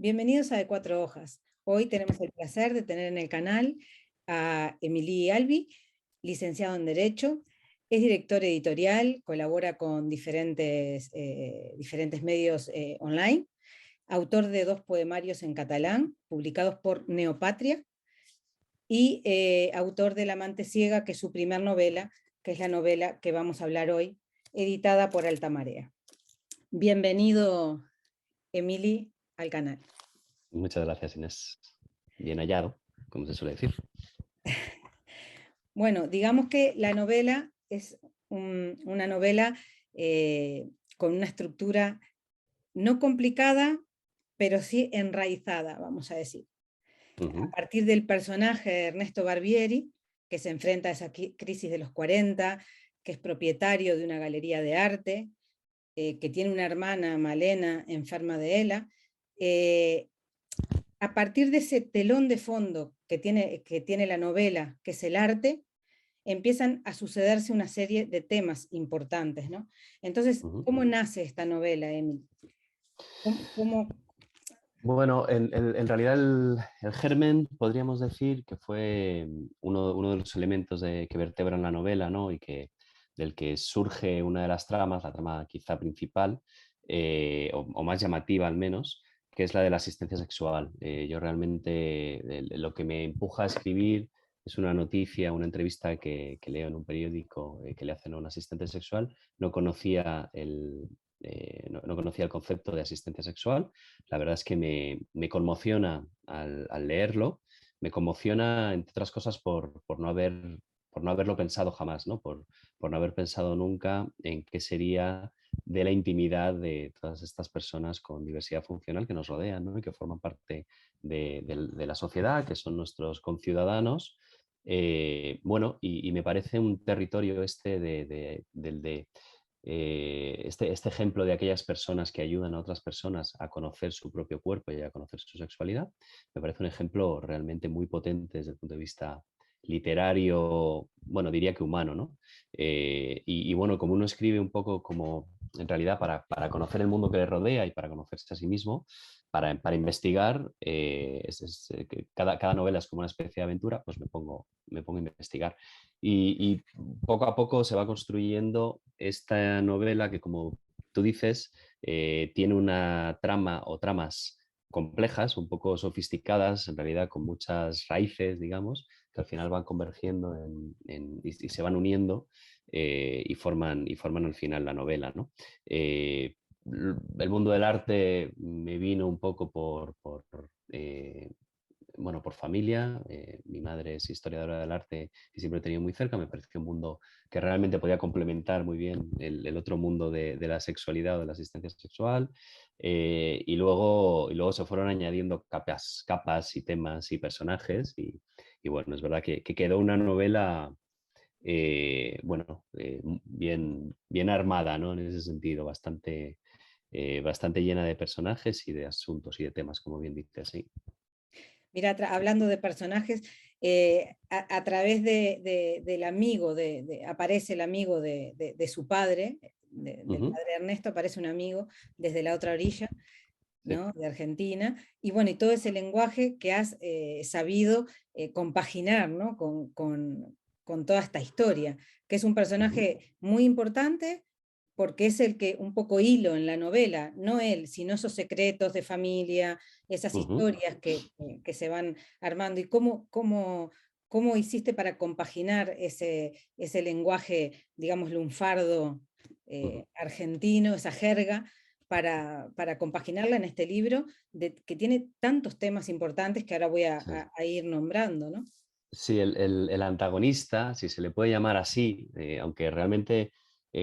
Bienvenidos a De Cuatro Hojas. Hoy tenemos el placer de tener en el canal a Emily Albi, licenciado en Derecho, es director editorial, colabora con diferentes medios online, autor de 2 poemarios en catalán, publicados por Neopatria, y autor de La amante ciega, que es su primer novela, que es la novela que vamos a hablar hoy, editada por Altamarea. Bienvenido, Emily, al canal. Muchas gracias, Inés. Bien hallado, como se suele decir. Bueno, digamos que la novela es una novela con una estructura no complicada, pero sí enraizada, vamos a decir. A partir del personaje de Ernesto Barbieri, que se enfrenta a esa crisis de los 40, que es propietario de una galería de arte, que tiene una hermana, Malena, enferma de ELA. A partir de ese telón de fondo que tiene la novela, que es el arte, empiezan a sucederse una serie de temas importantes, ¿no? Entonces, ¿cómo nace esta novela, Emily? ¿Cómo? Bueno, en realidad el germen podríamos decir que fue uno de los elementos que vertebran la novela, ¿no? Y del que surge una de las tramas, la trama quizá principal, o más llamativa al menos, que es la de la asistencia sexual. Yo realmente lo que me empuja a escribir es una noticia, una entrevista que leo en un periódico que le hacen a un asistente sexual. No conocía no conocía el concepto de asistencia sexual. La verdad es que me conmociona al leerlo. Me conmociona, entre otras cosas, por no haberlo pensado jamás, ¿no? Por no haber pensado nunca en qué sería de la intimidad de todas estas personas con diversidad funcional que nos rodean, ¿no? Y que forman parte de la sociedad, que son nuestros conciudadanos. Bueno, y me parece un territorio este ejemplo de aquellas personas que ayudan a otras personas a conocer su propio cuerpo y a conocer su sexualidad, me parece un ejemplo realmente muy potente desde el punto de vista literario, bueno, diría que humano, ¿no? Y bueno, como uno escribe un poco como, en realidad, para conocer el mundo que le rodea y para conocerse a sí mismo, para investigar, cada novela es como una especie de aventura, pues me pongo a investigar. Y poco a poco se va construyendo esta novela que, como tú dices, tiene una trama o tramas complejas, un poco sofisticadas, en realidad con muchas raíces, digamos, que al final van convergiendo y se van uniendo y forman al final la novela, ¿no? El mundo del arte me vino un poco bueno, por familia. Mi madre es historiadora del arte y siempre he tenido muy cerca. Me pareció un mundo que realmente podía complementar muy bien el otro mundo de la sexualidad o de la asistencia sexual. Y luego se fueron añadiendo capas y temas y personajes. Y bueno, es verdad que quedó una novela bueno, bien armada, ¿no? En ese sentido, bastante llena de personajes y de asuntos y de temas, como bien dices, sí. Mira, hablando de personajes, a través del amigo, aparece el amigo de su padre, del padre Ernesto, aparece un amigo desde la otra orilla, ¿no? Sí. De Argentina, y bueno, y todo ese lenguaje que has sabido compaginar, ¿no? Con toda esta historia, que es un personaje muy importante, porque es el que un poco hilo en la novela, no él, sino esos secretos de familia, esas historias que se van armando, y cómo hiciste para compaginar ese lenguaje, digamos, lunfardo argentino, esa jerga, para compaginarla en este libro que tiene tantos temas importantes que ahora voy Sí. a ir nombrando, ¿no? Sí, el antagonista, si se le puede llamar así, aunque realmente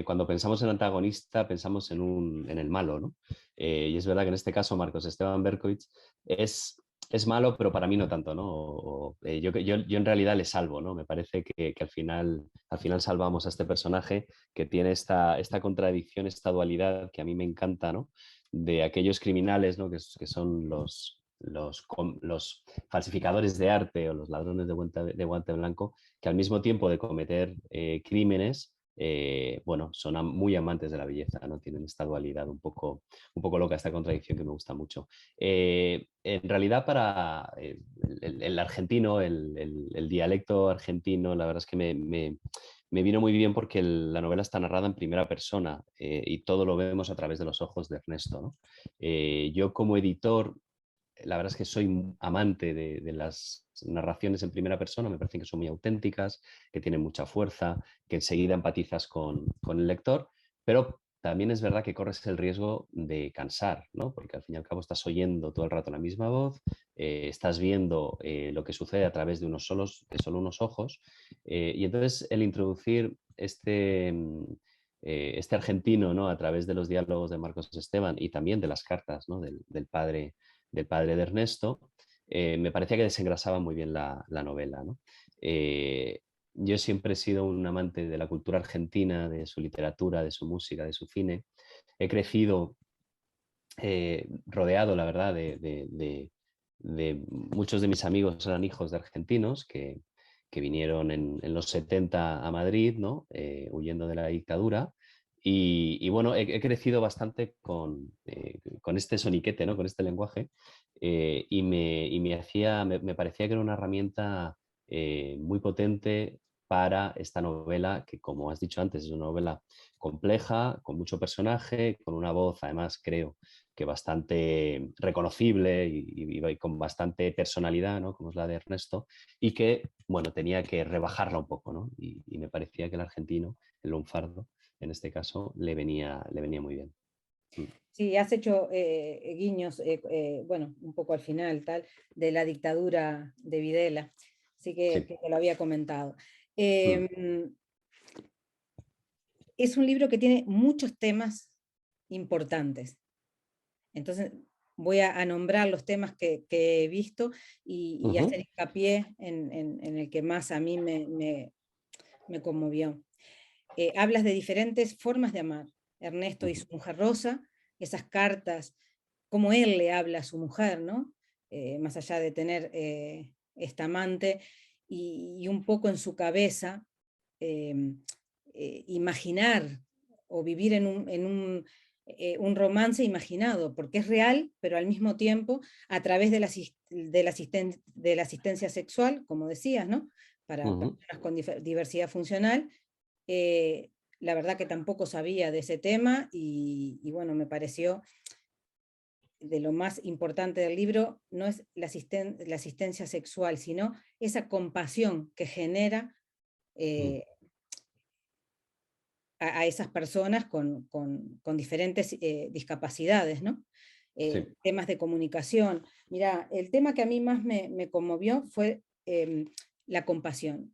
cuando pensamos en antagonista pensamos en el malo, ¿no? Y es verdad que en este caso Marcos Esteban Berkovich es malo, pero para mí no tanto, ¿no? Yo en realidad le salvo, ¿no? Me parece que al final salvamos a este personaje que tiene esta contradicción, esta dualidad que a mí me encanta, ¿no? De aquellos criminales, ¿no? Que son los falsificadores de arte o los ladrones de guante blanco, que al mismo tiempo de cometer crímenes, bueno, son muy amantes de la belleza, ¿no? Tienen esta dualidad un poco loca, esta contradicción que me gusta mucho. En realidad, para el argentino, el dialecto argentino, la verdad es que me vino muy bien porque la novela está narrada en primera persona y todo lo vemos a través de los ojos de Ernesto, ¿no? Yo como editor, la verdad es que soy amante de las narraciones en primera persona, me parecen que son muy auténticas, que tienen mucha fuerza, que enseguida empatizas con el lector, pero también es verdad que corres el riesgo de cansar, ¿no? Porque al fin y al cabo estás oyendo todo el rato la misma voz, estás viendo lo que sucede a través de solo unos ojos, y entonces el introducir este argentino, ¿no? A través de los diálogos de Marcos Esteban y también de las cartas, ¿no? Del padre de Ernesto, me parecía que desengrasaba muy bien la novela, ¿no? Yo siempre he sido un amante de la cultura argentina, de su literatura, de su música, de su cine. He crecido rodeado, la verdad, de muchos de mis amigos eran hijos de argentinos que vinieron en los 70 a Madrid, ¿no? Huyendo de la dictadura. Y bueno, he crecido bastante con este soniquete, ¿no? Con este lenguaje, me parecía que era una herramienta muy potente para esta novela, que como has dicho antes, es una novela compleja, con mucho personaje, con una voz, además, creo que bastante reconocible y con bastante personalidad, ¿no? Como es la de Ernesto, y que, bueno, tenía que rebajarla un poco, ¿no? Y me parecía que el argentino, el lunfardo, en este caso, le venía muy bien. Mm. Sí, has hecho guiños, bueno, un poco al final, tal, de la dictadura de Videla, así Sí. que te lo había comentado. Mm. Em, es un libro que tiene muchos temas importantes. Entonces, voy a nombrar los temas que he visto y Ujú. hacer hincapié en el que más a mí me conmovió. Hablas de diferentes formas de amar. Ernesto y Ujú. su mujer Rosa, esas cartas, cómo él le habla a su mujer, ¿no? Más allá de tener esta amante y un poco en su cabeza eh, imaginar o vivir un romance imaginado, porque es real, pero al mismo tiempo a través de la asistencia sexual, como decías, ¿no? Para Ujú. personas con diversidad funcional. eh, la verdad que tampoco sabía de ese tema y bueno, me pareció de lo más importante del libro, no es la asistencia sexual, sino esa compasión que genera Mm. eh, a esas personas con diferentes discapacidades, ¿no? Sí. Temas de comunicación. Mira, el tema que a mí más me conmovió fue la compasión.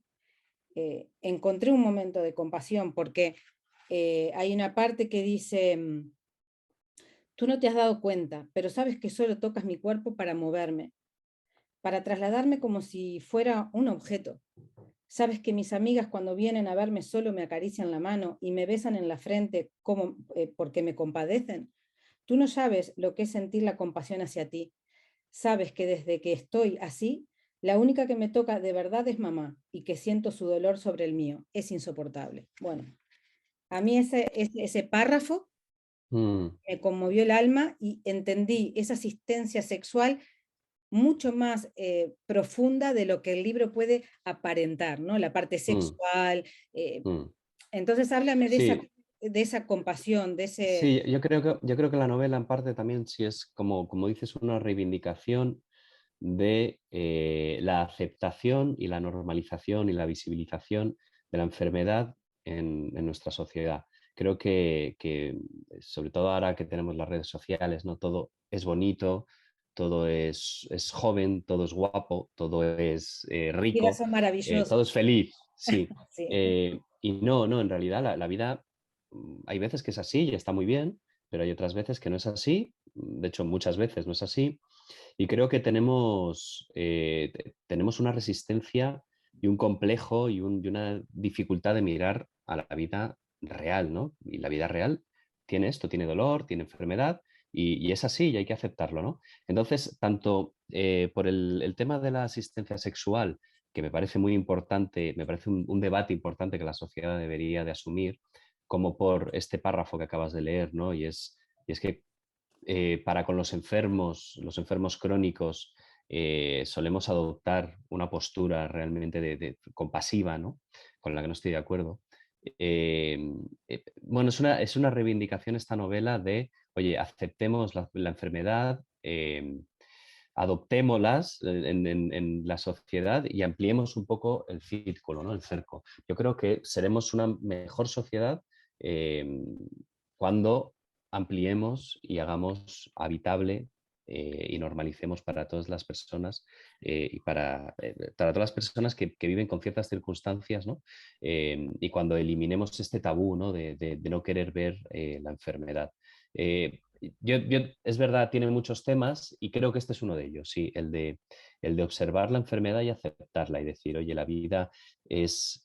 Encontré un momento de compasión porque hay una parte que dice, tú no te has dado cuenta, pero sabes que solo tocas mi cuerpo para moverme, para trasladarme como si fuera un objeto. Sabes que mis amigas cuando vienen a verme solo me acarician la mano y me besan en la frente como porque me compadecen. Tú no sabes lo que es sentir la compasión hacia ti. Sabes que desde que estoy así, la única que me toca de verdad es mamá y que siento su dolor sobre el mío. Es insoportable. Bueno, a mí ese párrafo Mm. me conmovió el alma y entendí esa asistencia sexual mucho más profunda de lo que el libro puede aparentar, ¿no? La parte Mm. sexual. eh, Mm. entonces, háblame Sí, de esa compasión, de ese... sí, yo creo que la novela en parte también sí es como, como dices, una reivindicación de la aceptación y la normalización y la visibilización de la enfermedad en nuestra sociedad. Creo que, sobre todo ahora que tenemos las redes sociales, ¿no? Todo es bonito, todo es joven, todo es guapo, todo es Vidas rico, son maravillosas, todo es feliz, sí. sí. Y no, no, en realidad la vida hay veces que es así y está muy bien, pero hay otras veces que no es así. De hecho, muchas veces no es así. Y creo que tenemos una resistencia y un complejo y una dificultad de mirar a la vida real, ¿no? Y la vida real tiene esto, tiene dolor, tiene enfermedad y es así y hay que aceptarlo, ¿no? Entonces, tanto por el tema de la asistencia sexual que me parece muy importante, me parece un debate importante que la sociedad debería de asumir, como por este párrafo que acabas de leer, ¿no? Y es que para con los enfermos crónicos, solemos adoptar una postura realmente compasiva, ¿no? Con la que no estoy de acuerdo. Eh, bueno, es una reivindicación esta novela de, oye, aceptemos la enfermedad, adoptémoslas en la sociedad y ampliemos un poco el círculo, ¿no? El cerco. Yo creo que seremos una mejor sociedad eh, cuando ampliemos y hagamos habitable y normalicemos para todas las personas y para todas las personas que viven con ciertas circunstancias, ¿no? Y cuando eliminemos este tabú, ¿no? De no querer ver la enfermedad. Eh, es verdad, tiene muchos temas y creo que este es uno de ellos, sí, el de observar la enfermedad y aceptarla y decir, oye, la vida es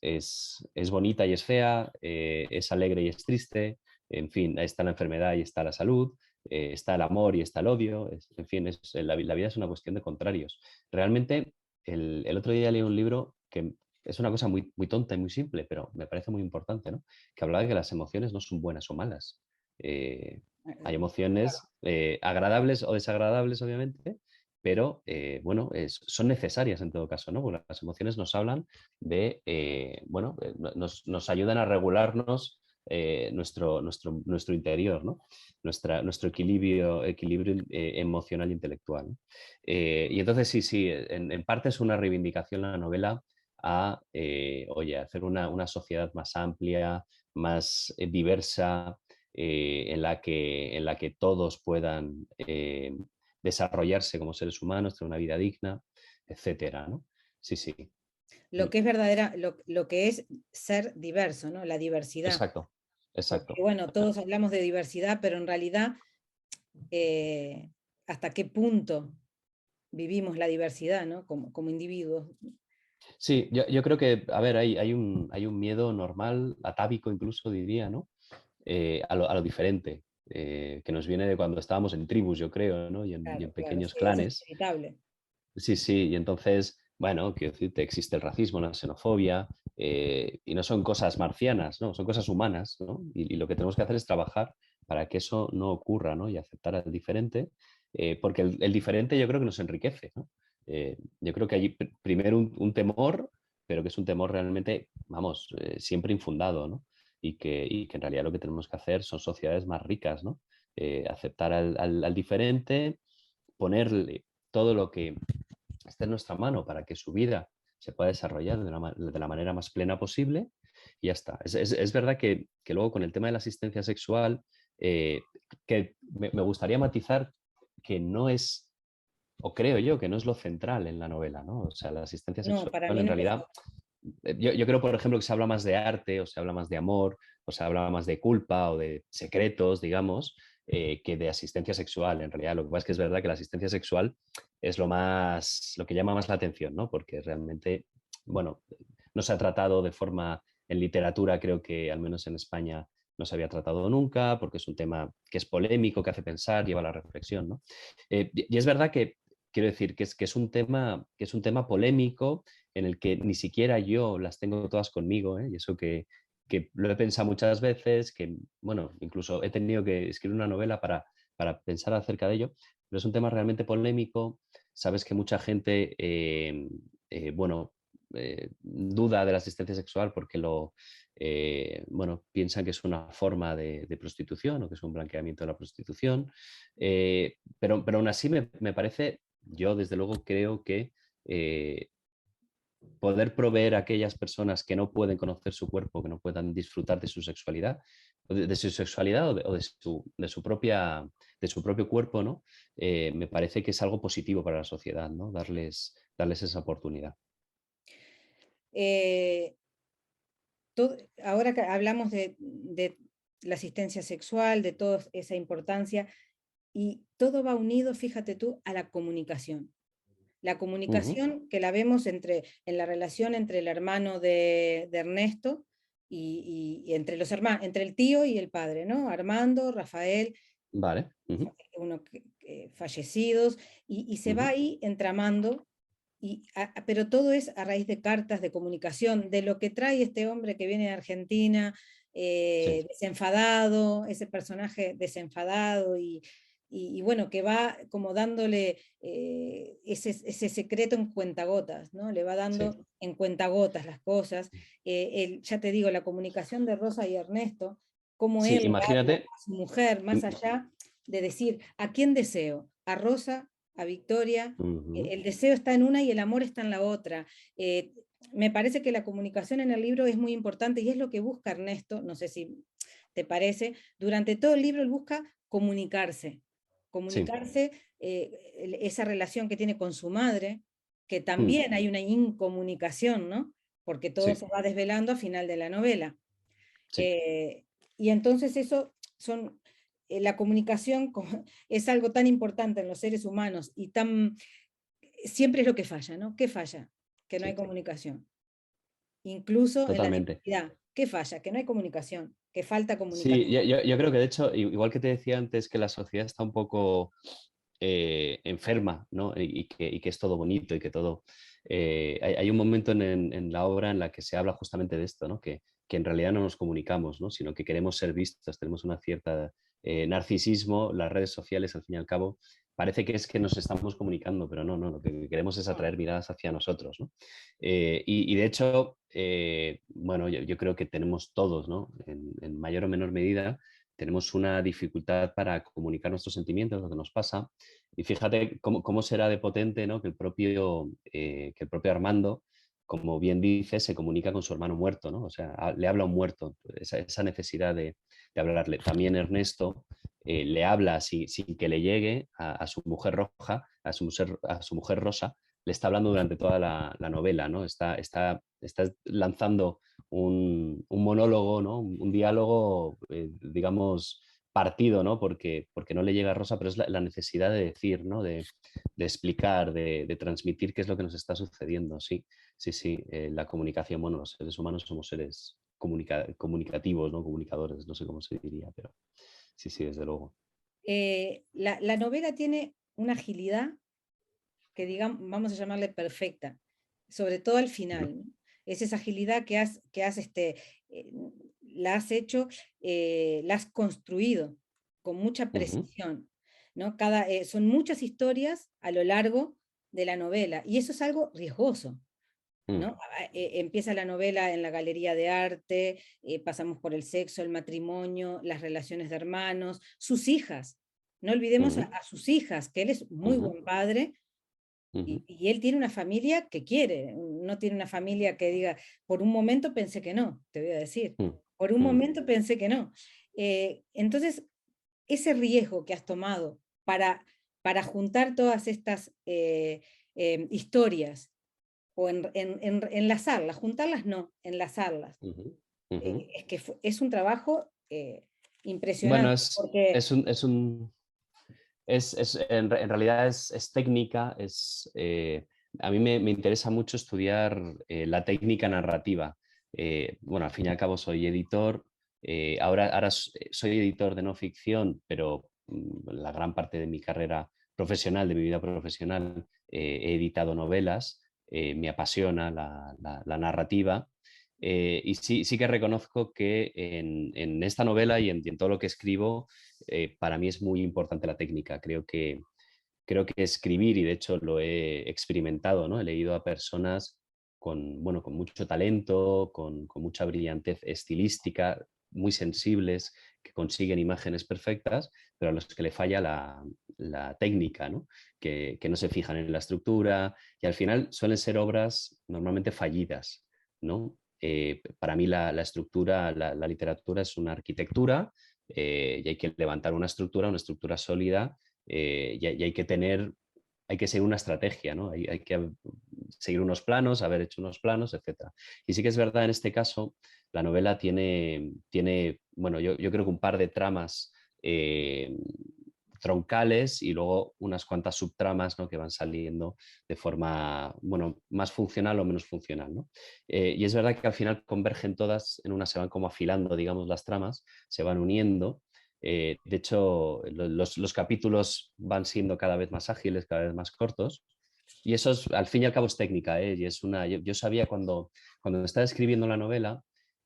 bonita y es fea, es alegre y es triste, en fin, ahí está la enfermedad y está la salud, está el amor y está el odio, en fin, la vida es una cuestión de contrarios. Realmente, el otro día leí un libro que es una cosa muy, muy tonta y muy simple, pero me parece muy importante, ¿no? Que hablaba de que las emociones no son buenas o malas. Hay emociones agradables o desagradables, obviamente, pero bueno, son necesarias en todo caso, ¿no? Porque las emociones nos hablan de, bueno, nos ayudan a regularnos nuestro interior, ¿no? Nuestro equilibrio emocional e intelectual, ¿no? Y entonces sí, en parte es una reivindicación la novela a, oye, hacer una sociedad más amplia, más diversa, en la que todos puedan desarrollarse como seres humanos, tener una vida digna, etcétera, ¿no? Sí, sí. Lo que es verdadera, lo que es ser diverso, ¿no? La diversidad. Exacto, Porque exacto. bueno, todos hablamos de diversidad, pero en realidad, eh, ¿hasta qué punto vivimos la diversidad, ¿no? Como individuos. Sí, yo creo que, a ver, hay un miedo normal, atávico incluso diría, ¿no? A lo diferente, que nos viene de cuando estábamos en tribus, yo creo, ¿no? Y Claro, en claro, pequeños sí, eso es clanes. inevitable. Sí, sí, y entonces, bueno, quiero decirte, existe el racismo, la xenofobia, y no son cosas marcianas, ¿no? Son cosas humanas, ¿no? Y lo que tenemos que hacer es trabajar para que eso no ocurra, ¿no? Y aceptar al diferente, porque el diferente yo creo que nos enriquece, ¿no? Yo creo que hay primero un temor, pero que es un temor realmente, vamos, siempre infundado, ¿no? Y que en realidad lo que tenemos que hacer son sociedades más ricas, ¿no? Aceptar al diferente, ponerle todo lo que está en nuestra mano para que su vida se pueda desarrollar de la manera más plena posible y ya está. Es verdad que luego con el tema de la asistencia sexual, eh, que me gustaría matizar que no es, o creo yo, que no es lo central en la novela, ¿no? O sea, la asistencia No, sexual para mí en no es. realidad, yo creo, por ejemplo, que se habla más de arte, o se habla más de amor, o se habla más de culpa o de secretos, digamos, que de asistencia sexual. En realidad, lo que pasa es que es verdad que la asistencia sexual es lo que llama más la atención, ¿no? Porque realmente, bueno, no se ha tratado de forma, en literatura, creo que al menos en España no se había tratado nunca, porque es un tema que es polémico, que hace pensar, lleva a la reflexión, ¿no? Y es verdad que, quiero decir, que es un tema polémico en el que ni siquiera yo las tengo todas conmigo, ¿eh? Y eso que lo he pensado muchas veces, que, bueno, incluso he tenido que escribir una novela para pensar acerca de ello, pero es un tema realmente polémico. Sabes que mucha gente, bueno, duda de la asistencia sexual porque bueno, piensan que es una forma de prostitución o que es un blanqueamiento de la prostitución. Pero aún así me parece, yo desde luego creo que poder proveer a aquellas personas que no pueden conocer su cuerpo, que no puedan disfrutar de su sexualidad, de su sexualidad de su propio cuerpo, ¿no? Me parece que es algo positivo para la sociedad, ¿no? Darles esa oportunidad. Eh, Ahora que hablamos de la asistencia sexual, de toda esa importancia, y todo va unido, fíjate tú, a la comunicación. La Ujú. comunicación que la vemos en la relación entre el hermano de Ernesto y entre los hermanos, entre el tío y el padre, ¿no? Armando, Rafael, Vale. Ujú. fallecidos, y se va Ujú. ahí entramando pero todo es a raíz de cartas, de comunicación, de lo que trae este hombre que viene de Argentina, Sí, desenfadado, ese personaje desenfadado y bueno, que va como dándole ese secreto en cuentagotas, ¿no? Le va sí. dando en cuentagotas las cosas. Ya te digo, la comunicación de Rosa y Ernesto, cómo Sí, él le habla imagínate. a su mujer, más allá de decir, ¿a quién deseo? ¿A Rosa? ¿A Victoria? Ujú. El deseo está en una y el amor está en la otra. Eh, Me parece que la comunicación en el libro es muy importante y es lo que busca Ernesto, no sé si te parece, durante todo el libro él busca comunicarse, Sí. comunicarse esa relación que tiene con su madre, que Mm. también hay una incomunicación, ¿no? Porque todo Sí, se va desvelando a final de la novela. sí, Eh, y entonces eso son, la comunicación es algo tan importante en los seres humanos y tan, siempre es lo que falla, ¿no? ¿Qué falla? Que no hay sí, comunicación. Incluso en la totalmente. diversidad. ¿Qué falla? Que no hay comunicación, que falta Sí, comunicación. yo creo que de hecho, igual que te decía antes, que la sociedad está un poco enferma, ¿no? Y que es todo bonito y que todo... hay un momento en la obra en la que se habla justamente de esto, ¿no? Que en realidad no nos comunicamos, ¿no? Sino que queremos ser vistos, tenemos una cierta narcisismo, las redes sociales, al fin y al cabo, parece que es que nos estamos comunicando, pero no, no, lo que queremos es atraer miradas hacia nosotros, ¿no? Y de hecho, bueno, yo creo que tenemos todos, ¿no? En mayor o menor medida, tenemos una dificultad para comunicar nuestros sentimientos, lo que nos pasa. Y fíjate cómo será de potente, ¿no? Que el propio Armando, como bien dice, se comunica con su hermano muerto, ¿no? O sea, le habla a un muerto, esa necesidad de hablarle. También Ernesto le habla sin que le llegue a su mujer roja, a su mujer rosa, le está hablando durante toda la novela, ¿no? Está lanzando un monólogo, ¿no? Un diálogo, digamos, partido, ¿no? Porque no le llega a Rosa, pero es la necesidad de decir, ¿no? De explicar, de transmitir qué es lo que nos está sucediendo. Sí, sí, sí. La comunicación, bueno, los seres humanos somos seres comunicativos, ¿no? Comunicadores, no sé cómo se diría, pero sí, sí, desde luego. La novela tiene una agilidad que digamos, vamos a llamarle perfecta, sobre todo al Ujú, final, ¿no? Es esa agilidad eh, la has hecho, la has construido con mucha ujú, precisión, ¿no? Son muchas historias a lo largo de la novela, y eso es algo riesgoso, mm, ¿no? Empieza la novela en la galería de arte, pasamos por el sexo, el matrimonio, las relaciones de hermanos, sus hijas. No olvidemos ujú, a sus hijas, que él es muy ujú, buen padre, ujú, y él tiene una familia que quiere, no tiene una familia que diga, por un momento pensé que no, te voy a decir, mm, por un mm, momento pensé que no. Entonces, ese riesgo que has tomado para juntar todas estas historias o enlazarlas, juntarlas no, enlazarlas, ujú, ujú. es que es un trabajo Bueno, impresionante, porque en realidad es técnica, a mí me interesa mucho estudiar la técnica narrativa. Bueno, al fin y al cabo soy editor, ahora soy editor de no ficción, pero la gran parte de mi carrera profesional, de mi vida profesional, he editado novelas, me apasiona la narrativa. Y sí, sí que reconozco que en esta novela y en todo lo que escribo, para mí es muy importante la técnica. Creo que escribir, y de hecho lo he experimentado, ¿no? He leído a personas bueno, con mucho talento, con mucha brillantez estilística, muy sensibles, que consiguen imágenes perfectas, pero a los que le falla la técnica, ¿no? Que no se fijan en la estructura y al final suelen ser obras normalmente fallidas, ¿no? Para mí la estructura, la literatura es una arquitectura, y hay que levantar una estructura sólida, y hay que seguir una estrategia, ¿no? Hay que seguir unos planos, haber hecho unos planos, etcétera. Y sí que es verdad, en este caso, la novela tiene bueno, yo creo que un par de tramas troncales y luego unas cuantas subtramas, ¿no? Que van saliendo de forma, bueno, más funcional o menos funcional, ¿no? Y es verdad que al final convergen todas, en una se van como afilando, digamos, las tramas, se van uniendo. De hecho, los capítulos van siendo cada vez más ágiles, cada vez más cortos. Y eso es, al fin y al cabo es técnica, ¿eh? Y es yo sabía cuando estaba escribiendo la novela,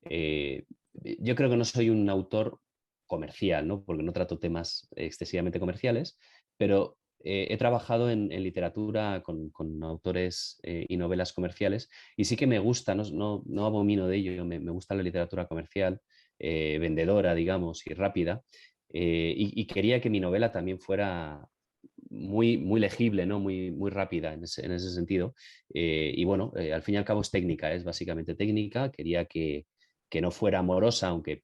eh, yo creo que no soy un autor comercial, ¿no? Porque no trato temas excesivamente comerciales, pero he trabajado en literatura con autores y novelas comerciales y sí que me gusta, no abomino de ello, me gusta la literatura comercial, vendedora, digamos, y rápida. Y quería que mi novela también fuera muy legible, ¿no? Muy rápida en ese sentido. Y bueno, al fin y al cabo es técnica, es básicamente técnica. Quería que no fuera amorosa, aunque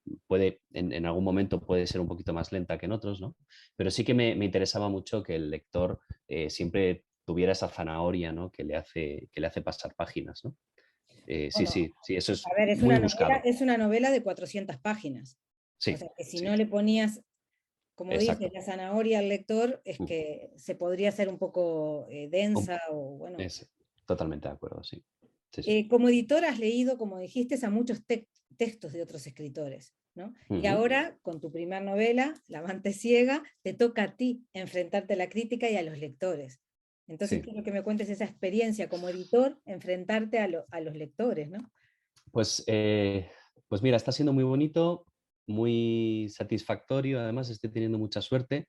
en algún momento puede ser un poquito más lenta que en otros, ¿no? Pero sí que me interesaba mucho que el lector siempre tuviera esa zanahoria, ¿no? Que le hace pasar páginas, ¿no? Sí, Bueno, sí, sí, eso es a ver, muy buscado. es una novela de 400 páginas. O Sí, sea, que si sí, no le ponías, como dices, exacto. la zanahoria al lector, es Mm. que se podría hacer un poco Un- densa o bueno. Es totalmente de acuerdo, sí. Sí, sí. Como editor has leído, como dijiste, a muchos textos de otros escritores, ¿no? Y Ujú. ahora, con tu primer novela, La amante ciega, te toca a ti enfrentarte a la crítica y a los lectores. Entonces Sí. quiero que me cuentes esa experiencia como editor, enfrentarte a los lectores, ¿no? Pues, pues mira, está siendo muy bonito, muy satisfactorio, además estoy teniendo mucha suerte.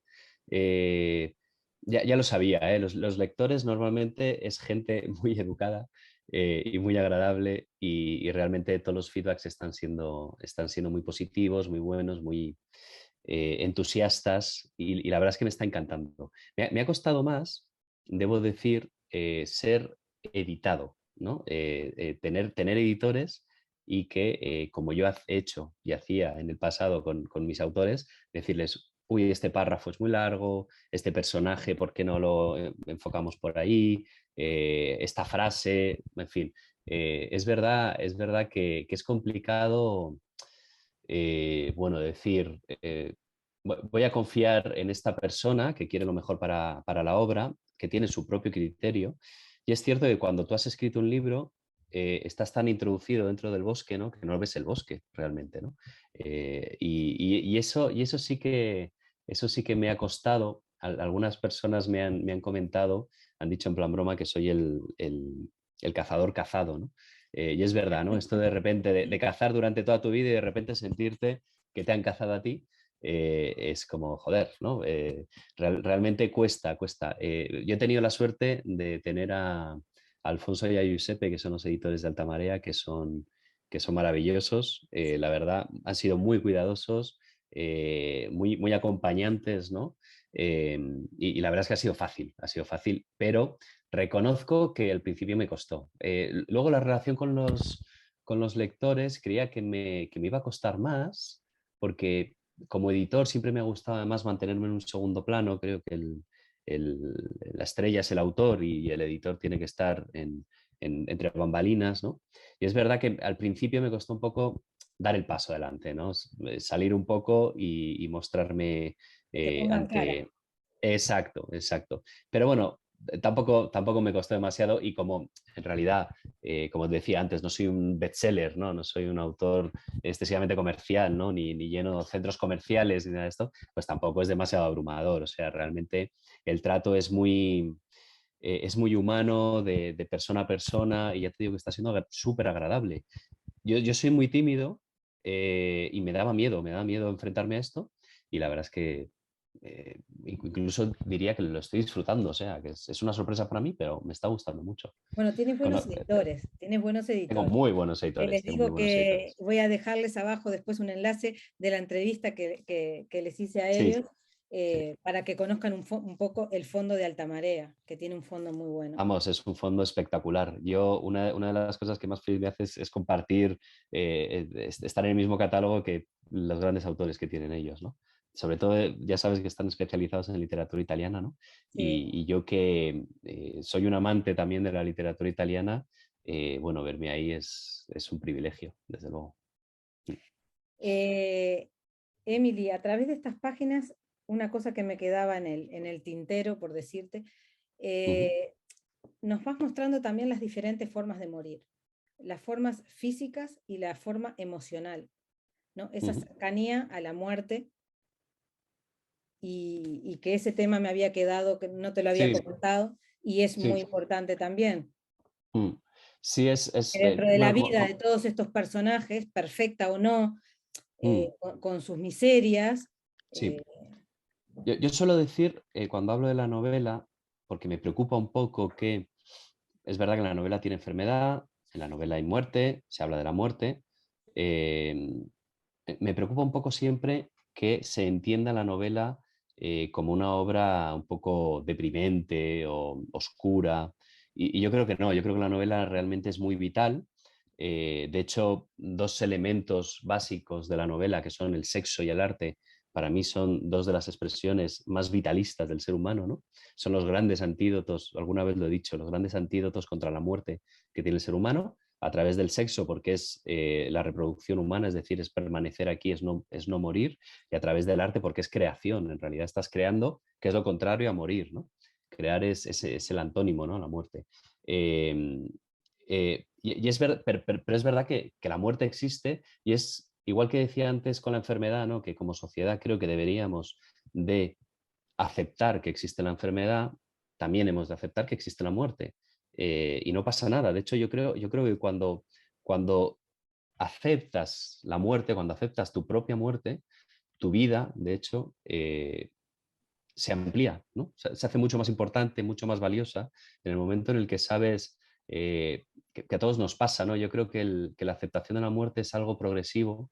Eh, ya lo sabía, ¿eh? Los lectores normalmente es gente muy educada y muy agradable y realmente todos los feedbacks están siendo muy positivos, muy buenos, muy entusiastas y la verdad es que me está encantando. Me ha costado más, debo decir, ser editado, ¿no? Tener editores y que, como yo he hecho y hacía en el pasado con mis autores, decirles, uy, este párrafo es muy largo, este personaje, ¿por qué no lo enfocamos por ahí? Esta frase, en fin. Es verdad que es complicado, bueno, decir, voy a confiar en esta persona que quiere lo mejor para la obra, que tiene su propio criterio. Y es cierto que cuando tú has escrito un libro, estás tan introducido dentro del bosque, ¿no? Que no ves el bosque realmente, ¿no? Eso sí que me ha costado. Algunas personas me han comentado, han dicho en plan broma que soy el cazador cazado, ¿no? Y es verdad, ¿no? Esto de repente de cazar durante toda tu vida y de repente sentirte que te han cazado a ti, es como, joder, ¿no? Realmente cuesta, cuesta. Yo he tenido la suerte de tener a Alfonso y a Giuseppe, que son los editores de Alta Marea, que son maravillosos. La verdad, han sido muy cuidadosos, muy acompañantes, ¿no? Y la verdad es que ha sido fácil, pero reconozco que al principio me costó. Luego la relación con los lectores creía que me iba a costar más, porque como editor siempre me ha gustado además mantenerme en un segundo plano. Creo que la estrella es el autor y el editor tiene que estar entre bambalinas, ¿no? Y es verdad que al principio me costó un poco dar el paso adelante, ¿no? Salir un poco y mostrarme Que te pongan cara. ante... Exacto, exacto. Pero bueno, tampoco me costó demasiado y como en realidad, como decía antes, no soy un bestseller, ¿no? No soy un autor excesivamente comercial, ¿no? Ni lleno de centros comerciales ni nada de esto, pues tampoco es demasiado abrumador. O sea, realmente el trato es muy humano, de persona a persona, y ya te digo que está siendo súper agradable. Yo soy muy tímido y me daba miedo enfrentarme a esto, y la verdad es que incluso diría que lo estoy disfrutando, o sea, que es una sorpresa para mí, pero me está gustando mucho. Bueno, tienes buenos editores, tienes buenos Tengo editores. muy buenos editores, Les tengo muy digo buenos que editores. voy a dejarles abajo después un enlace de la entrevista que les hice a Sí, ellos sí. para que conozcan un poco el fondo de Altamarea, que tiene un fondo muy bueno. Vamos, es un fondo espectacular. Una de las cosas que más feliz me hace es compartir, estar en el mismo catálogo que los grandes autores que tienen ellos, ¿no? Sobre todo, ya sabes que están especializados en literatura italiana, ¿no? Sí. Y yo que soy un amante también de la literatura italiana, bueno, verme ahí es un privilegio, desde luego. Eh, Emily, a través de estas páginas, una cosa que me quedaba en el tintero, por decirte, Ujú, eh, nos vas mostrando también las diferentes formas de morir, las formas físicas y la forma emocional, ¿no? Esa ujú. cercanía a la muerte y que ese tema me había quedado, que no te lo había Sí, comentado. y es Sí, muy importante también. mm. Sí, Dentro de la bueno, vida de todos estos personajes, perfecta o no, mm, con sus miserias. sí. eh, Yo suelo decir, cuando hablo de la novela, porque me preocupa un poco que es verdad que en la novela tiene enfermedad, en la novela hay muerte, se habla de la muerte. eh, Me preocupa un poco siempre que se entienda la novela como una obra un poco deprimente o oscura. Y yo creo que no, yo creo que la novela realmente es muy vital. De hecho, dos elementos básicos de la novela, que son el sexo y el arte, para mí son dos de las expresiones más vitalistas del ser humano, ¿no? Son los grandes antídotos, alguna vez lo he dicho, los grandes antídotos contra la muerte que tiene el ser humano a través del sexo, porque es la reproducción humana, es decir, es permanecer aquí, es no morir, y a través del arte, porque es creación, en realidad estás creando, que es lo contrario a morir, ¿no? Crear es el antónimo, ¿no? La muerte. Eh, y es pero es verdad que la muerte existe y es igual que decía antes con la enfermedad, ¿no? Que como sociedad creo que deberíamos de aceptar que existe la enfermedad, también hemos de aceptar que existe la muerte. Y no pasa nada. De hecho, yo creo que cuando aceptas la muerte, cuando aceptas tu propia muerte, tu vida, de hecho, se amplía, ¿no? Se hace mucho más importante, mucho más valiosa en el momento en el que sabes que a todos nos pasa, ¿no? Yo creo que la aceptación de la muerte es algo progresivo.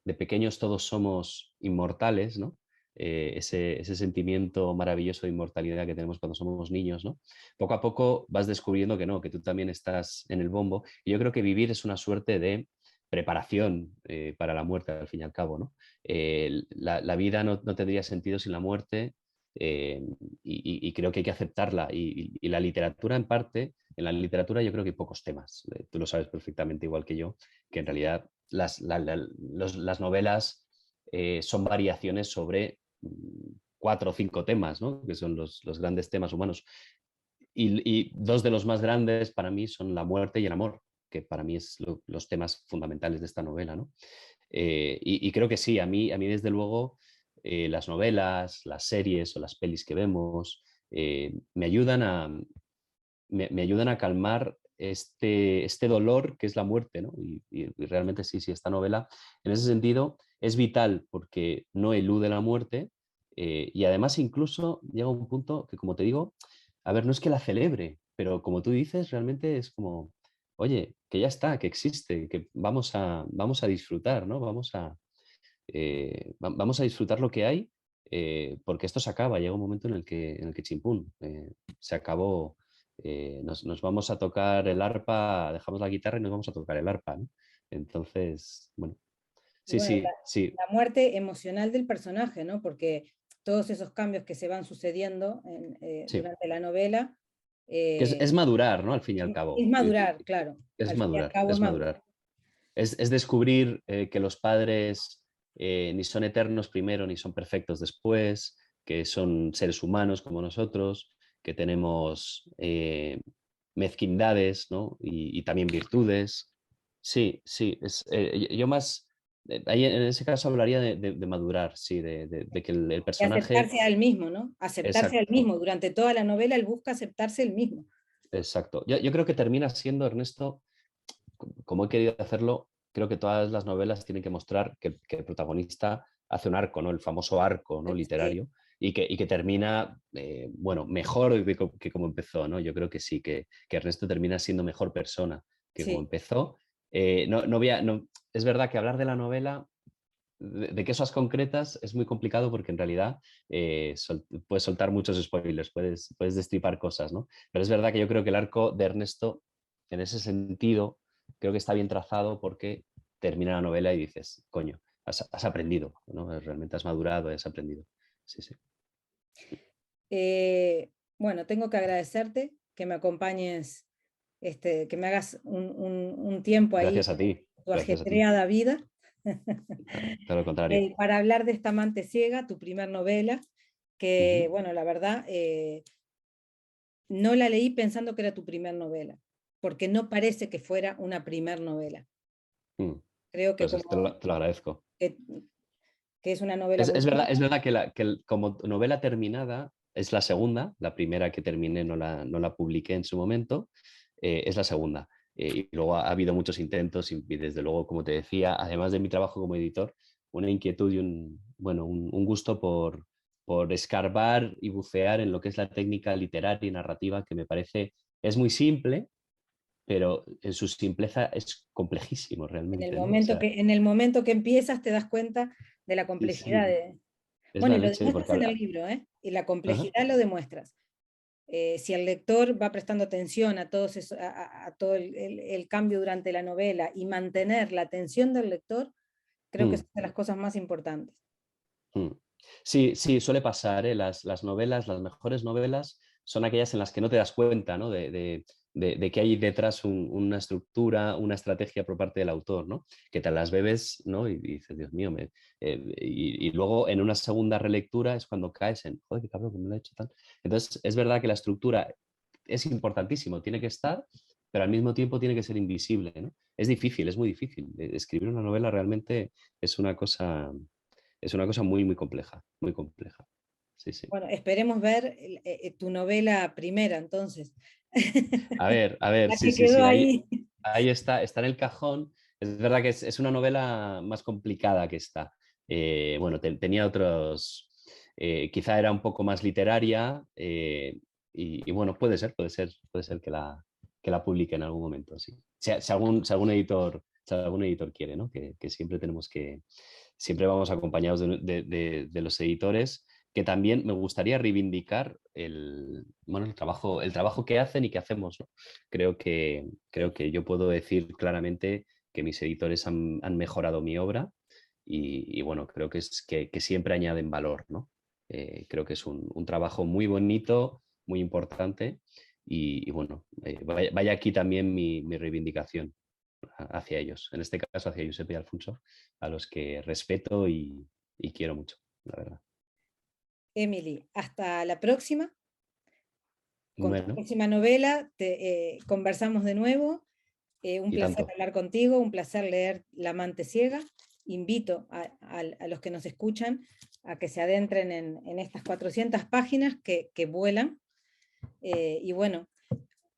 De pequeños todos somos inmortales, ¿no? Ese sentimiento maravilloso de inmortalidad que tenemos cuando somos niños, ¿no? Poco a poco vas descubriendo que no, que tú también estás en el bombo. Y yo creo que vivir es una suerte de preparación para la muerte, al fin y al cabo, ¿no? La vida no tendría sentido sin la muerte, y creo que hay que aceptarla. Y la literatura, en parte, en la literatura yo creo que hay pocos temas. Tú lo sabes perfectamente igual que yo, que en realidad las novelas son variaciones sobre cuatro o cinco temas, ¿no? Que son los grandes temas humanos. Y dos de los más grandes para mí son la muerte y el amor, que para mí es los temas fundamentales de esta novela, ¿no? Y creo que sí, a mí desde luego las novelas, las series o las pelis que vemos me ayudan a calmar este dolor que es la muerte, ¿no? Y realmente sí, sí, esta novela en ese sentido es vital porque no elude la muerte, y además incluso llega a un punto que, como te digo, a ver, no es que la celebre, pero como tú dices, realmente es como, oye, que ya está, que existe, que vamos a disfrutar, ¿no? Vamos a disfrutar lo que hay, porque esto se acaba, llega un momento en el que chimpún, se acabó, nos vamos a tocar el arpa, dejamos la guitarra y nos vamos a tocar el arpa, ¿no? Entonces, bueno, Y sí, bueno, sí, sí, la muerte emocional del personaje, ¿no? Porque todos esos cambios que se van sucediendo sí. durante la novela, Que eh, es madurar, ¿no? Al fin y al cabo. es madurar, claro. Es Al fin y al madurar, cabo es es madurar. madurar. Es descubrir que los padres ni son eternos primero, ni son perfectos después, que son seres humanos como nosotros, que tenemos mezquindades, ¿no? Y también virtudes. Sí, sí. Yo más, ahí en ese caso hablaría de madurar, sí, de que el Y personaje... aceptarse al mismo, ¿no? Aceptarse al Exacto, mismo. Durante toda la novela él busca aceptarse el mismo. exacto. Yo creo que termina siendo, Ernesto, como he querido hacerlo, creo que todas las novelas tienen que mostrar que el protagonista hace un arco, ¿no? El famoso arco, ¿no? Sí, Literario, y que termina, bueno, mejor que como empezó, ¿no? Yo creo que sí, que Ernesto termina siendo mejor persona que como sí. empezó. Es verdad que hablar de la novela, de cosas concretas, es muy complicado porque en realidad puedes soltar muchos spoilers, puedes destripar cosas, ¿no? Pero es verdad que yo creo que el arco de Ernesto, en ese sentido, creo que está bien trazado porque termina la novela y dices, coño, has aprendido, ¿no? Realmente has madurado, has aprendido. Sí, sí. Bueno, tengo que agradecerte que me acompañes, que me hagas un tiempo ahí Gracias a ti, en tu gracias a ti. ajetreada vida Todo lo contrario. para hablar de Esta amante ciega, tu primer novela, que, Ujú. bueno, la verdad, no la leí pensando que era tu primer novela, porque no parece que fuera una primer novela. Mm. Creo que Pues como te lo agradezco. que, que es una novela muy Es corta. verdad que, como novela terminada, es la segunda, la primera que terminé no la publiqué en su momento, es la segunda. Y luego ha habido muchos intentos y desde luego, como te decía, además de mi trabajo como editor, una inquietud y un gusto por escarbar y bucear en lo que es la técnica literaria y narrativa, que me parece, es muy simple, pero en su simpleza es complejísimo realmente, ¿no? O sea, En el momento que empiezas te das cuenta de la sí, complejidad sí, de... es Bueno, la y lo leche, demuestras porque en el habla... libro, ¿eh? Y la Ajá. complejidad lo demuestras. Si el lector va prestando atención a, a todo el cambio durante la novela y mantener la atención del lector, creo que es Mm. una de las cosas más importantes. Mm. Sí, sí, suele pasar, ¿eh? Las novelas, las mejores novelas son aquellas en las que no te das cuenta, ¿no? De que hay detrás una estructura, una estrategia por parte del autor, ¿no? Que te las bebes, ¿no? Y dices, Dios mío, y luego en una segunda relectura es cuando caes en, joder, qué cabrón, que me lo he hecho tal. Entonces, es verdad que la estructura es importantísimo, tiene que estar, pero al mismo tiempo tiene que ser invisible, ¿no? Es difícil, es muy difícil. Escribir una novela realmente es una cosa es una cosa muy, muy compleja, muy compleja. Sí, sí. Bueno, esperemos ver tu novela primera, entonces. A ver, La sí, que sí, quedó sí, ahí. ahí está, está en el cajón. Es verdad que es una novela más complicada que esta. Bueno, tenía otros, quizá era un poco más literaria y bueno, puede ser que la publique en algún momento, sí. Si algún editor quiere, ¿no? Que siempre tenemos que, siempre vamos acompañados de los editores, que también me gustaría reivindicar bueno, el trabajo que hacen y que hacemos, ¿no? Creo que yo puedo decir claramente que mis editores han mejorado mi obra y bueno, creo que, que siempre añaden valor, ¿no? Creo que es un trabajo muy bonito, muy importante y bueno, vaya aquí también mi reivindicación hacia ellos, en este caso hacia Giuseppe y Alfonso, a los que respeto y quiero mucho, la verdad. Emily, hasta la próxima. Con tu Bueno, próxima novela conversamos de nuevo. Un y placer tanto. hablar contigo, un placer leer La amante ciega. Invito a los que nos escuchan a que se adentren en estas 400 páginas que vuelan. Y bueno,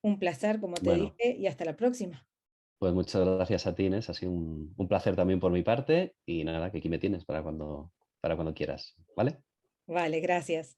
un placer, como te Bueno, dije, y hasta la próxima. pues muchas gracias a ti, Inés. Ha sido un placer también por mi parte y nada, que aquí me tienes para cuando quieras, ¿vale? Vale, gracias.